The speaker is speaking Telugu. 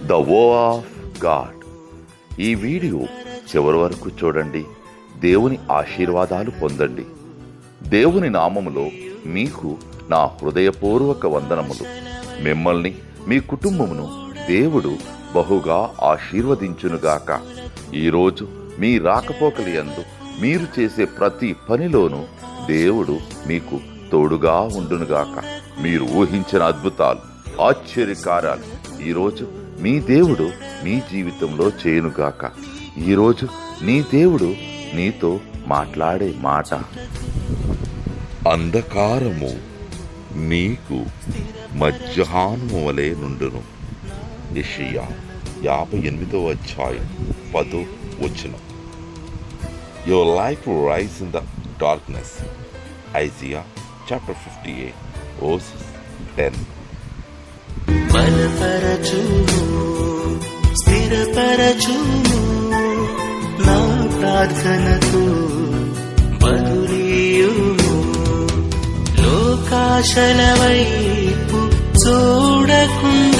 ద వో ఆఫ్ గాడ్. ఈ వీడియో చివరి వరకు చూడండి. దేవుని ఆశీర్వాదాలు పొందండి. దేవుని నామములో మీకు నా హృదయపూర్వక వందనములు. మిమ్మల్ని మీ కుటుంబమును దేవుడు బహుగా ఆశీర్వదించునుగాక. ఈరోజు మీ రాకపోకలి యందు మీరు చేసే ప్రతి పనిలోనూ దేవుడు మీకు తోడుగా ఉండునుగాక. మీరు ఊహించిన అద్భుతాలు, ఆశ్చర్యకార్యాలు ఈరోజు మీ దేవుడు మీ జీవితంలో చేయునుగాక. ఈరోజు నీ దేవుడు నీతో మాట్లాడే మాట, అంధకారము నీకు మధ్యాహ్నము వలె నుండును. యెషయా 58:10. Your life will rise in the darkness. Isaiah chapter 58:10. బలపరచుము, స్థిరపరచుము, నా ప్రార్థనకు బదులీయుము. లోకాశల వైపు చూడకుండా